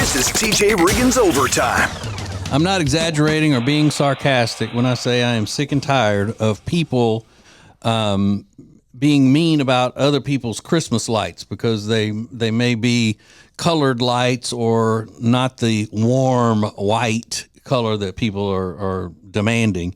This is TJ Riggins Overtime. I'm not exaggerating or being sarcastic when I say I am sick and tired of people being mean about other people's Christmas lights because they may be colored lights or not the warm white color that people are demanding.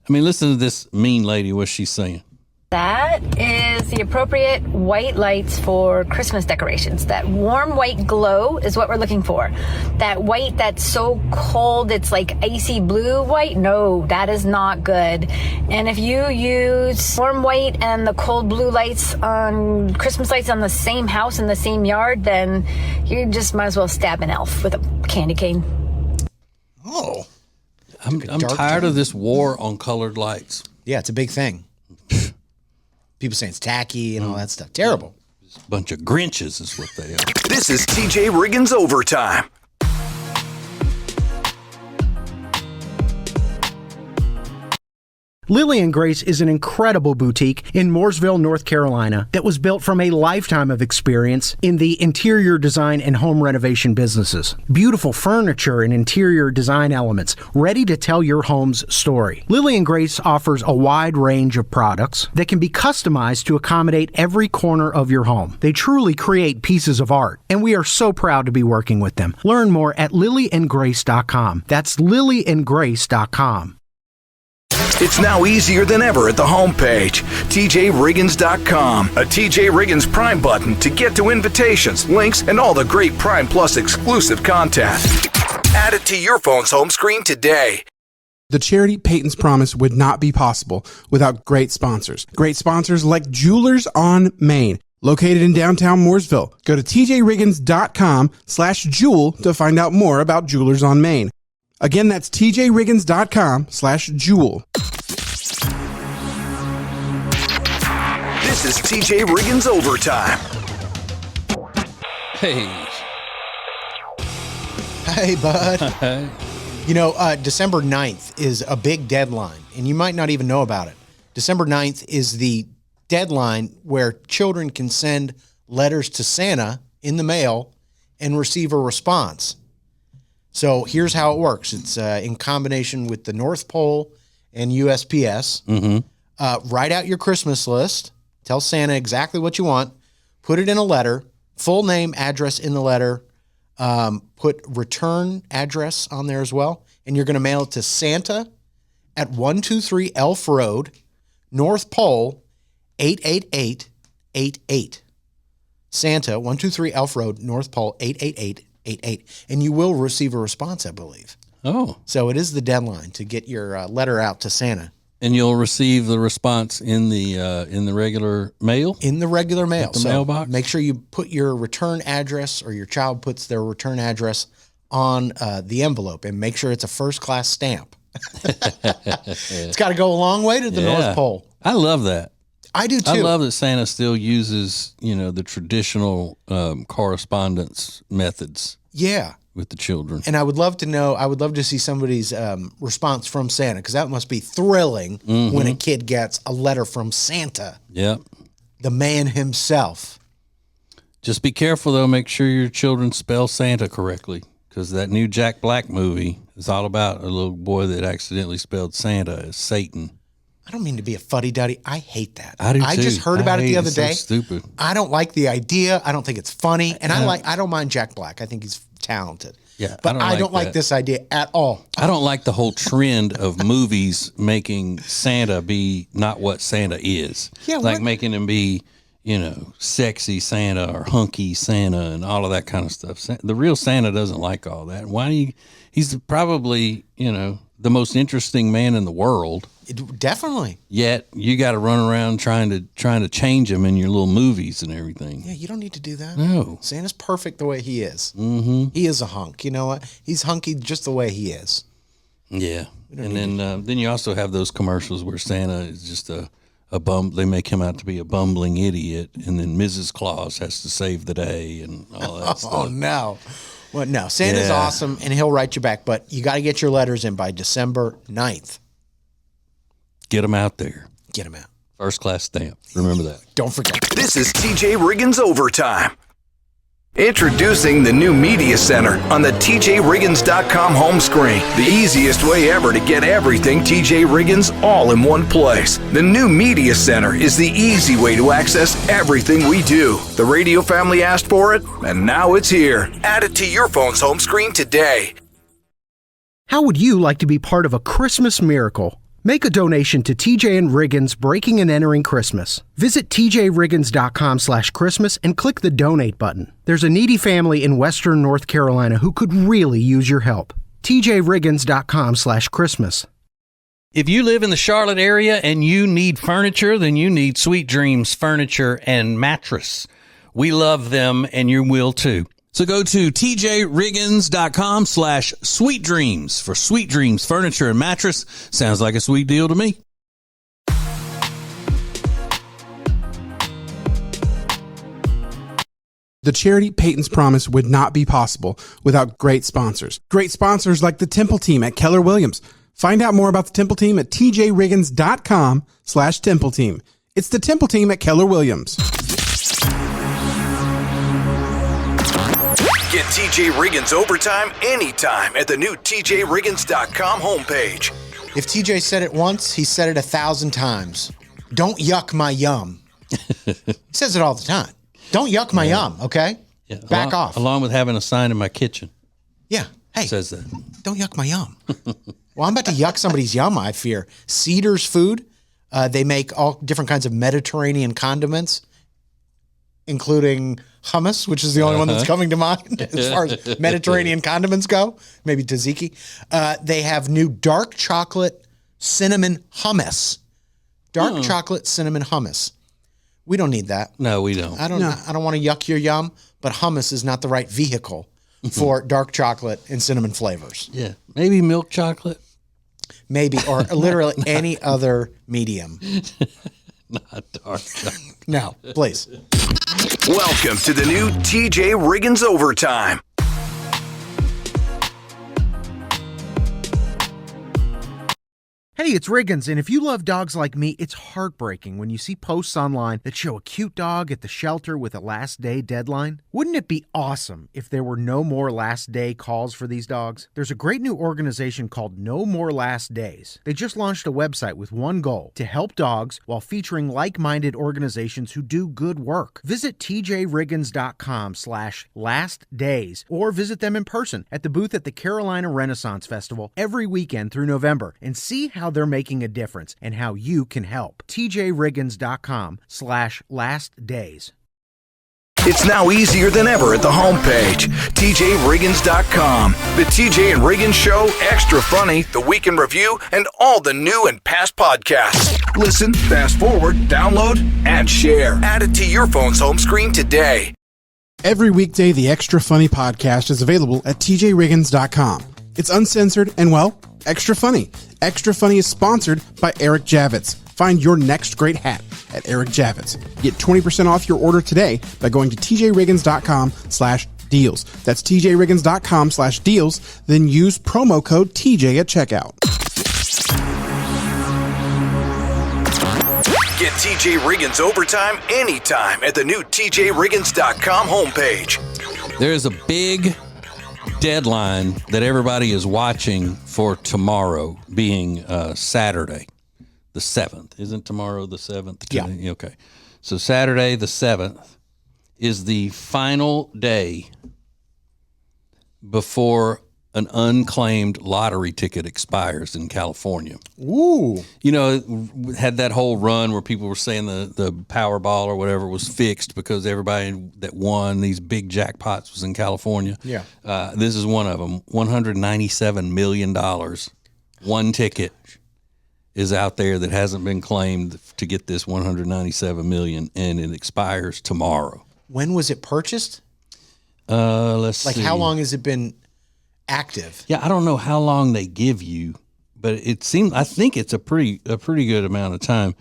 I mean, listen to this mean lady, what she's saying. That is the appropriate white lights for Christmas decorations. That warm white glow is what we're looking for. That white that's so cold it's like icy blue white, no, that is not good. And if you use warm white and the cold blue lights on Christmas lights on the same house in the same yard, then you just might as well stab an elf with a candy cane. Oh. I'm tired of this war on colored lights. Yeah, it's a big thing. People saying it's tacky and all that stuff. Terrible. A bunch of Grinches is what they are. This is TJ Riggins Overtime. Lily and Grace is an incredible boutique in Mooresville, North Carolina that was built from a lifetime of experience in the interior design and home renovation businesses. Beautiful furniture and interior design elements ready to tell your home's story. Lily and Grace offers a wide range of products that can be customized to accommodate every corner of your home. They truly create pieces of art, and we are so proud to be working with them. Learn more at lilyandgrace.com. That's lilyandgrace.com. It's now easier than ever at the homepage, tjriggins.com. A TJ Riggins Prime button to get to invitations, links, and all the great Prime Plus exclusive content. Add it to your phone's home screen today. The charity Peyton's Promise would not be possible without great sponsors. Great sponsors like Jewelers on Main, located in downtown Mooresville. Go to tjriggins.com/jewel to find out more about Jewelers on Main. Again, that's tjriggins.com/jewel. This is TJ Riggins Overtime. Hey. Hey, bud. You know, December 9th is a big deadline, and you might not even know about it. December 9th is the deadline where children can send letters to Santa in the mail and receive a response. So here's how it works. It's in combination with the North Pole and USPS. Write out your Christmas list. Tell Santa exactly what you want. Put it in a letter. Full name, address in the letter. Put return address on there as well. And you're going to mail it to Santa at 123 Elf Road, North Pole, 88888. Santa, 123 Elf Road, North Pole, 88888. And you will receive a response, I believe. Oh. So it is the deadline to get your letter out to Santa. And you'll receive the response in the regular mail? In the regular mail. At the mailbox? Make sure you put your return address, or your child puts their return address on the envelope, and make sure it's a first-class stamp. It's got to go a long way to the North Pole. I love that. I do too. I love that Santa still uses, the traditional correspondence methods. Yeah. With the children. And I would love to see somebody's response from Santa, because that must be thrilling when a kid gets a letter from Santa. Yep. The man himself. Just be careful, though. Make sure your children spell Santa correctly, because that new Jack Black movie is all about a little boy that accidentally spelled Santa as Satan. I don't mean to be a fuddy-duddy. I hate that. I do too. I just heard about it the other day. So stupid. I don't like the idea. I don't think it's funny. And I don't mind Jack Black. I think he's talented. Yeah, but I don't like this idea at all. I don't like the whole trend of movies making Santa be not what Santa is. Yeah, like making him be, sexy Santa or hunky Santa and all of that kind of stuff. The real Santa doesn't like all that. He's probably, the most interesting man in the world. Definitely. Yet you got to run around trying to change him in your little movies and everything. Yeah, you don't need to do that. No. Santa's perfect the way he is. Mm-hmm. He is a hunk. You know what? He's hunky just the way he is. Yeah. And then you also have those commercials where Santa is just a bum. They make him out to be a bumbling idiot, and then Mrs. Claus has to save the day and all that stuff. Oh no. Well, no. Santa's awesome, and he'll write you back, but you got to get your letters in by December 9th. Get them out there. Get them out. First class stamp. Remember that. Don't forget. This is TJ Riggins Overtime. Introducing the new Media Center on the TJRiggins.com home screen. The easiest way ever to get everything TJ Riggins all in one place. The new Media Center is the easy way to access everything we do. The radio family asked for it, and now it's here. Add it to your phone's home screen today. How would you like to be part of a Christmas miracle? Make a donation to TJ and Riggins Breaking and Entering Christmas. Visit tjriggins.com/Christmas and click the donate button. There's a needy family in Western North Carolina who could really use your help. tjriggins.com/Christmas. If you live in the Charlotte area and you need furniture, then you need Sweet Dreams Furniture and Mattress. We love them, and you will too. So go to tjriggins.com/Sweet Dreams for Sweet Dreams Furniture and Mattress. Sounds like a sweet deal to me. The charity Peyton's Promise would not be possible without great sponsors. Great sponsors like the Temple Team at Keller Williams. Find out more about the Temple Team at tjriggins.com/Temple Team. It's the Temple Team at Keller Williams. Get TJ Riggins Overtime anytime at the new TJRiggins.com homepage. If TJ said it once, he said it 1,000 times. Don't yuck my yum. He says it all the time. Don't yuck my yum, okay? Yeah, Back off. Along with having a sign in my kitchen. Yeah. Hey, Says that. don't yuck my yum. Well, I'm about to yuck somebody's yum, I fear. Cedar's Food, they make all different kinds of Mediterranean condiments, including hummus, which is the only one that's coming to mind as far as Mediterranean condiments go. Maybe tzatziki. They have new dark chocolate cinnamon hummus. Dark chocolate cinnamon hummus. We don't need that. No, we don't. I don't want to yuck your yum, but hummus is not the right vehicle for dark chocolate and cinnamon flavors. Yeah. Maybe milk chocolate. Maybe, or literally any other medium. Not dark chocolate. No, please. Welcome to the new TJ Riggins Overtime. Hey, it's Riggins, and if you love dogs like me, it's heartbreaking when you see posts online that show a cute dog at the shelter with a last day deadline. Wouldn't it be awesome if there were no more last day calls for these dogs? There's a great new organization called No More Last Days. They just launched a website with one goal: to help dogs while featuring like-minded organizations who do good work. Visit tjriggins.com/lastdays or visit them in person at the booth at the Carolina Renaissance Festival every weekend through November and see how they're making a difference and how you can help. tjriggins.com/lastdays. It's now easier than ever at the homepage, TJRiggins.com. The TJ and Riggins Show, Extra Funny, The Week in Review, and all the new and past podcasts. Listen, fast forward, download, and share. Add it to your phone's home screen today. Every weekday, the Extra Funny podcast is available at tjriggins.com. It's uncensored and, well, extra funny. Extra Funny is sponsored by Eric Javits. Find your next great hat at Eric Javits. Get 20% off your order today by going to tjriggins.com/deals. That's tjriggins.com/deals. Then use promo code TJ at checkout. Get TJ Riggins Overtime anytime at the new TJRiggins.com homepage. There is a big deadline that everybody is watching for tomorrow, being Saturday, the 7th. Isn't tomorrow the 7th? Yeah. Okay. So Saturday the 7th is the final day before an unclaimed lottery ticket expires in California. Ooh. You know, had that whole run where people were saying the Powerball or whatever was fixed because everybody that won these big jackpots was in California. Yeah. This is one of them. $197 million. One ticket is out there that hasn't been claimed to get this $197 million, and it expires tomorrow. When was it purchased? Let's see. Like, how long has it been active? Yeah, I don't know how long they give you, but it seems, I think it's a pretty good amount of time.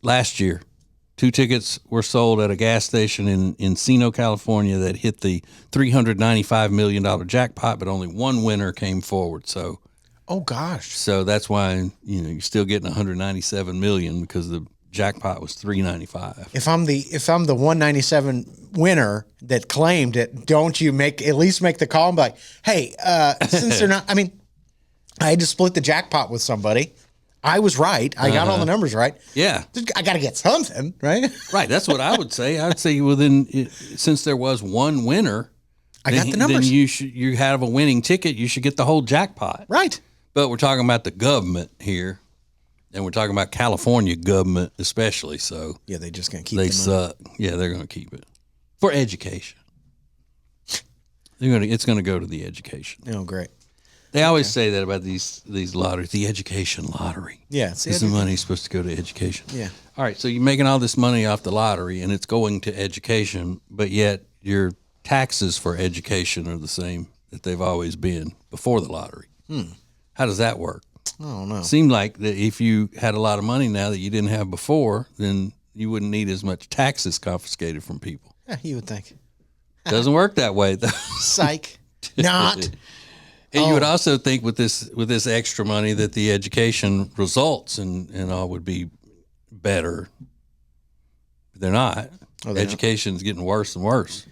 Last year, 2 tickets were sold at a gas station in Encino, California that hit the $395 million jackpot, but only one winner came forward. So, Oh gosh. so that's why, you know, you're still getting $197 million because the jackpot was $395. If I'm the 197 winner that claimed it, don't you at least make the call and be like, hey, since they're not, I mean, I had to split the jackpot with somebody. I was right. I got all the numbers right. Yeah. I got to get something, right? Right. That's what I would say. I'd say, well, then, since there was one winner, I got the numbers. Then you have a winning ticket. You should get the whole jackpot. Right. But we're talking about the government here, and we're talking about California government especially. So yeah, they just going to keep they the suck. Yeah, they're going to keep it for education. It's going to go to the education. Oh, great. They always say that about these lotteries, the education lottery. Yeah, because the money's supposed to go to education. Yeah. All right, so you're making all this money off the lottery, and it's going to education, but yet your taxes for education are the same that they've always been before the lottery. How does that work? I don't know. It seemed like that if you had a lot of money now that you didn't have before, then you wouldn't need as much taxes confiscated from people. Yeah, you would think. Doesn't work that way, though. Psych. Not. And you would also think with this extra money that the education results and all would be better. They're not. Education's getting worse and worse.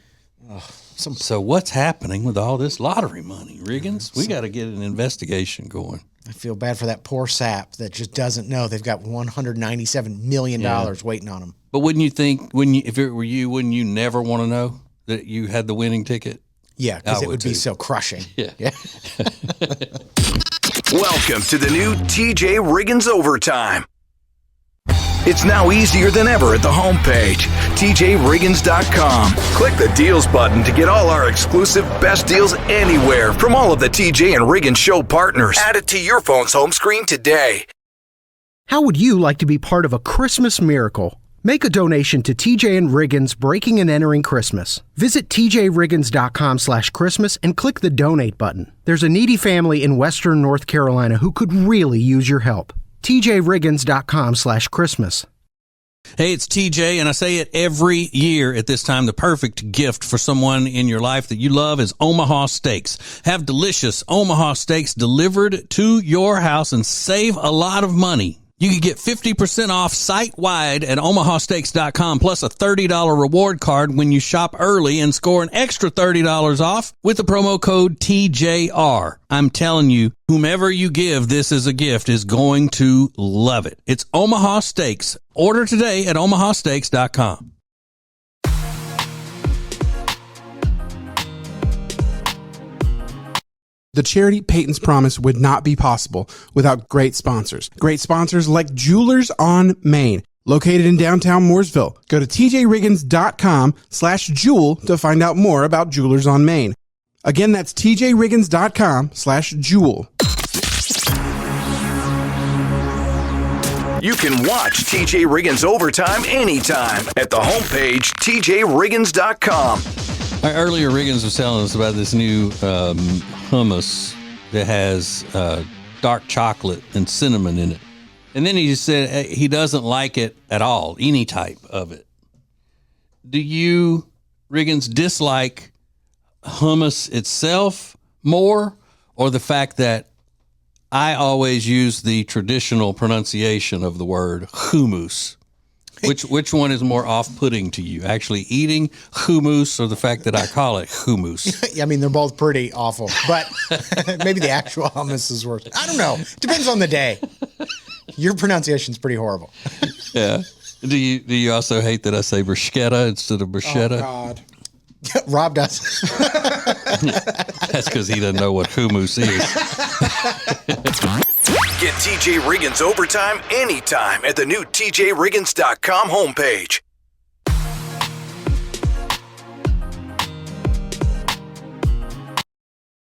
So what's happening with all this lottery money, Riggins? We got to get an investigation going. I feel bad for that poor sap that just doesn't know they've got $197 million waiting on them. But wouldn't you think, if it were you, wouldn't you never want to know that you had the winning ticket? Yeah, because it would be so crushing. Yeah. Welcome to the new TJ Riggins Overtime. It's now easier than ever at the homepage, TJRiggins.com. Click the deals button to get all our exclusive best deals anywhere from all of the TJ and Riggins show partners. Add it to your phone's home screen today. How would you like to be part of a Christmas miracle? Make a donation to TJ and Riggins Breaking and Entering Christmas. Visit tjriggins.com/Christmas and click the donate button. There's a needy family in Western North Carolina who could really use your help. tjriggins.com/Christmas. Hey, it's TJ, and I say it every year at this time. The perfect gift for someone in your life that you love is Omaha Steaks. Have delicious Omaha Steaks delivered to your house and save a lot of money. You can get 50% off site-wide at omahasteaks.com plus a $30 reward card when you shop early and score an extra $30 off with the promo code TJR. I'm telling you, whomever you give this as a gift is going to love it. It's Omaha Steaks. Order today at omahasteaks.com. The charity Peyton's Promise would not be possible without great sponsors. Great sponsors like Jewelers on Main, located in downtown Mooresville. Go to tjriggins.com/jewel to find out more about Jewelers on Main. Again, that's tjriggins.com/jewel. You can watch TJ Riggins Overtime anytime at the homepage, tjriggins.com. Earlier, Riggins was telling us about this new hummus that has dark chocolate and cinnamon in it. And then he just said he doesn't like it at all, any type of it. Do you, Riggins, dislike hummus itself more, or the fact that I always use the traditional pronunciation of the word hummus? Which one is more off-putting to you? Actually eating hummus or the fact that I call it hummus? I mean, they're both pretty awful, but maybe the actual hummus is worse. I don't know. Depends on the day. Your pronunciation's pretty horrible. Yeah. Do you also hate that I say bruschetta instead of bruschetta? Oh, God. Rob does. That's because he doesn't know what hummus is. Get TJ Riggins Overtime anytime at the new tjriggins.com homepage.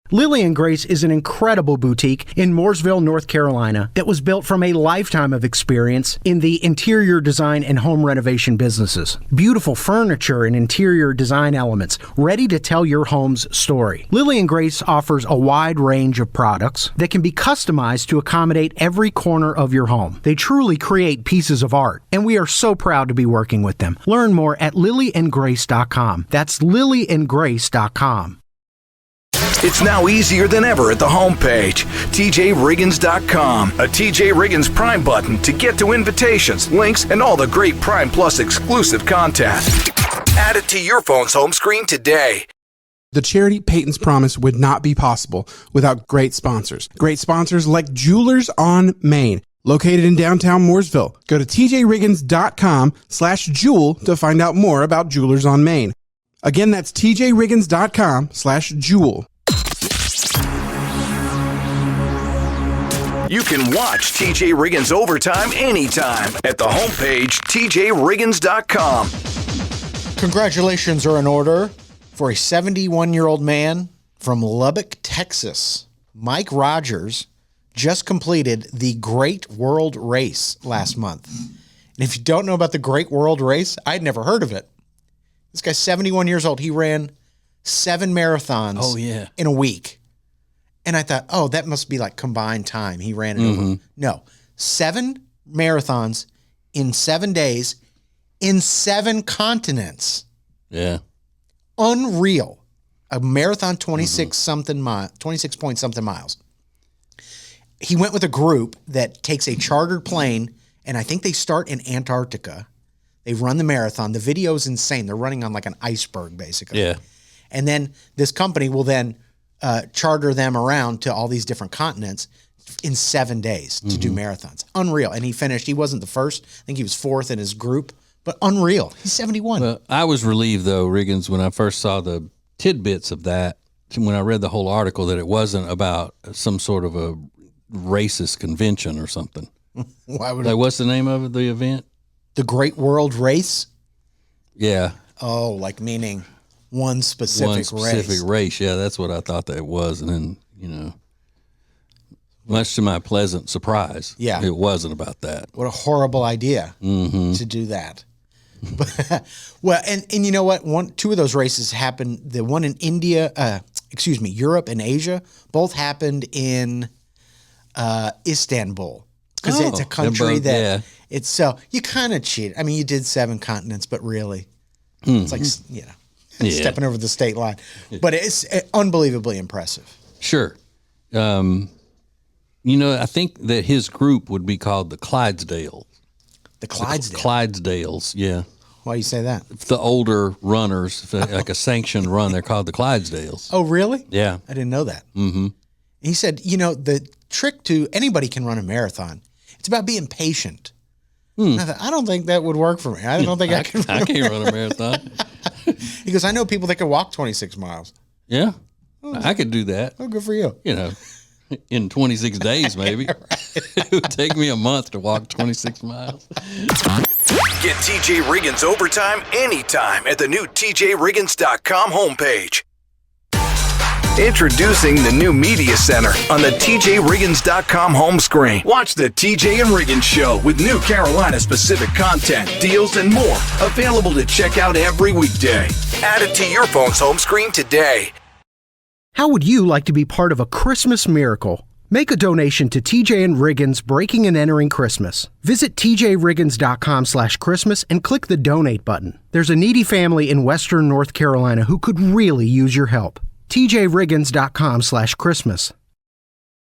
Lily and Grace is an incredible boutique in Mooresville, North Carolina that was built from a lifetime of experience in the interior design and home renovation businesses. Beautiful furniture and interior design elements ready to tell your home's story. Lily and Grace offers a wide range of products that can be customized to accommodate every corner of your home. They truly create pieces of art, and we are so proud to be working with them. Learn more at lilyandgrace.com. That's lilyandgrace.com. It's now easier than ever at the homepage, tjriggins.com. A TJ Riggins Prime button to get to invitations, links, and all the great Prime Plus exclusive content. Add it to your phone's home screen today. The charity Peyton's Promise would not be possible without great sponsors. Great sponsors like Jewelers on Main, located in downtown Mooresville. Go to tjriggins.com/jewel to find out more about Jewelers on Main. Again, that's tjriggins.com/jewel. You can watch TJ Riggins Overtime anytime at the homepage, tjriggins.com. Congratulations are in order for a 71-year-old man from Lubbock, Texas. Mike Rogers just completed the Great World Race last month. And if you don't know about the Great World Race, I'd never heard of it. This guy's 71 years old. He ran 7 marathons in a week. And I thought, oh, that must be like combined time. He ran it over. No, 7 marathons in 7 days in 7 continents. Yeah. Unreal. A marathon, 26 point something miles. He went with a group that takes a chartered plane, and I think they start in Antarctica. They run the marathon. The video is insane. They're running on like an iceberg, basically. Yeah. And then this company will then charter them around to all these different continents in 7 days to do marathons. Unreal. And he finished. He wasn't the first. I think he was 4th in his group. But unreal. He's 71. Well, I was relieved, though, Riggins, when I first saw the tidbits of that, when I read the whole article, that it wasn't about some sort of a racist convention or something. Why would Like, what's the name of the event? The Great World Race? Yeah. Oh, like meaning one specific race. Yeah, that's what I thought that was. And then, much to my pleasant surprise, it wasn't about that. What a horrible idea to do that. Well, and you know what? 2 of those races happened. The one in Europe and Asia, both happened in Istanbul, because it's a country it's so you kind of cheat. I mean, you did 7 continents, but really, it's like stepping over the state line. But it's unbelievably impressive. Sure. I think that his group would be called the Clydesdales. The Clydesdales? Clydesdales, yeah. Why do you say that? The older runners, like a sanctioned run, they're called the Clydesdales. Oh, really? Yeah. I didn't know that. Mm-hmm. He said, the trick to anybody can run a marathon. It's about being patient. And I thought, I don't think that would work for me. I don't think I can run I can't run a marathon. He goes, I know people that can walk 26 miles. Yeah. I could do that. Oh, good for you. In 26 days, maybe. It would take me a month to walk 26 miles. Get TJ Riggins Overtime anytime at the new tjriggins.com homepage. Introducing the new Media Center on the tjriggins.com home screen. Watch the TJ and Riggins Show with new Carolina-specific content, deals, and more. Available to check out every weekday. Add it to your phone's home screen today. How would you like to be part of a Christmas miracle? Make a donation to TJ and Riggins Breaking and Entering Christmas. Visit tjriggins.com/Christmas and click the donate button. There's a needy family in Western North Carolina who could really use your help. tjriggins.com/Christmas.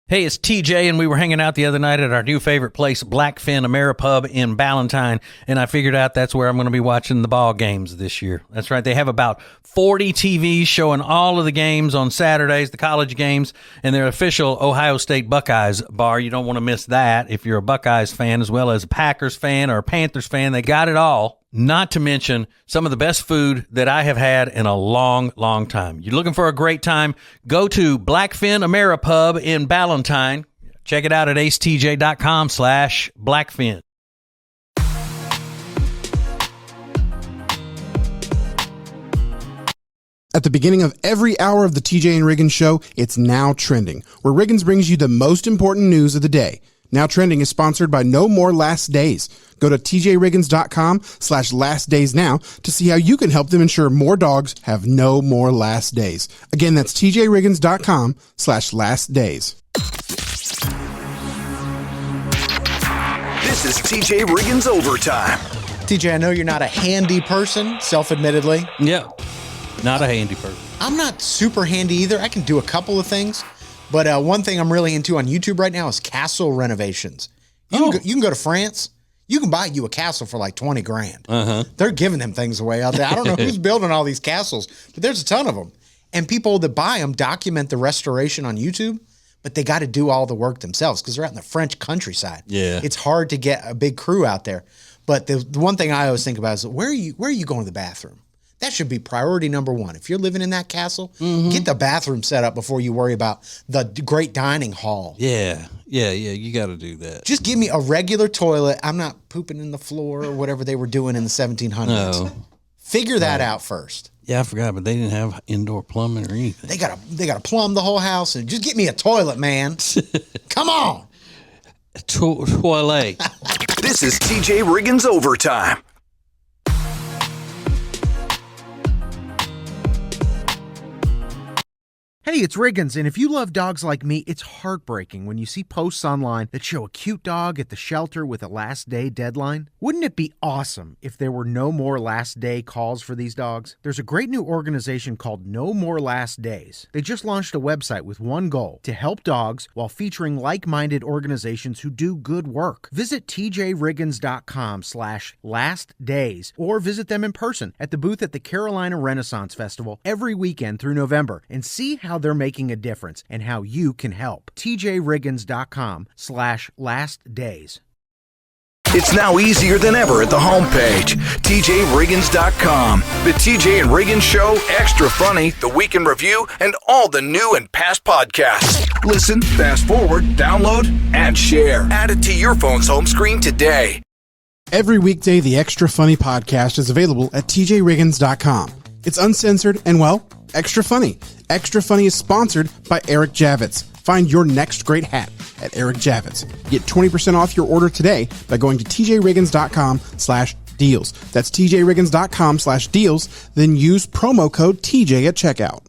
Hey, it's TJ, and we were hanging out the other night at our new favorite place, Blackfin Ameripub in Ballantyne, and I figured out that's where I'm going to be watching the ball games this year. That's right. They have about 40 TVs showing all of the games on Saturdays, the college games, and their official Ohio State Buckeyes bar. You don't want to miss that if you're a Buckeyes fan as well as a Packers fan or a Panthers fan. They got it all. Not to mention some of the best food that I have had in a long, long time. You're looking for a great time? Go to Blackfin Ameripub in Ballantyne. Check it out at acetj.com/Blackfin. At the beginning of every hour of the TJ and Riggins Show, it's Now Trending, where Riggins brings you the most important news of the day. Now Trending is sponsored by No More Last Days. Go to tjriggins.com/lastdaysnow to see how you can help them ensure more dogs have no more last days. Again, that's tjriggins.com/lastdays. This is TJ Riggins Overtime. TJ, I know you're not a handy person, self-admittedly. Yeah. Not a handy person. I'm not super handy either. I can do a couple of things. But one thing I'm really into on YouTube right now is castle renovations. You can go to France. You can buy you a castle for like 20 grand. Uh-huh. They're giving them things away out there. I don't know who's building all these castles, but there's a ton of them. And people that buy them document the restoration on YouTube, but they got to do all the work themselves because they're out in the French countryside. Yeah. It's hard to get a big crew out there. But the one thing I always think about is where are you going to the bathroom? That should be priority number one. If you're living in that castle, get the bathroom set up before you worry about the great dining hall. Yeah. You got to do that. Just give me a regular toilet. I'm not pooping in the floor or whatever they were doing in the 1700s. No. Figure that out first. Yeah, I forgot, but they didn't have indoor gotta or anything. They gotta plumb the whole house and just get me a toilet, man. Come on. Toilet. This is TJ Riggins Overtime. Hey, it's Riggins, and if you love dogs like me, it's heartbreaking when you see posts online that show a cute dog at the shelter with a last day deadline. Wouldn't it be awesome if there were no more last day calls for these dogs? There's a great new organization called No More Last Days. They just launched a website with one goal: to help dogs while featuring like-minded organizations who do good work. Visit tjriggins.com/lastdays or visit them in person at the booth at the Carolina Renaissance Festival every weekend through November and see how they're making a difference and how you can help. tjriggins.com/lastdays. It's now easier than ever at the homepage, tjriggins.com. The TJ and Riggins Show, Extra Funny, The Week in Review, and all the new and past podcasts. Listen, fast forward, download, and share. Add it to your phone's home screen today. Every weekday, the Extra Funny podcast is available at tjriggins.com. It's uncensored and, well, extra funny. Extra Funny is sponsored by Eric Javits. Find your next great hat at Eric Javits. Get 20% off your order today by going to tjriggins.com/deals. That's tjriggins.com/deals. Then use promo code TJ at checkout.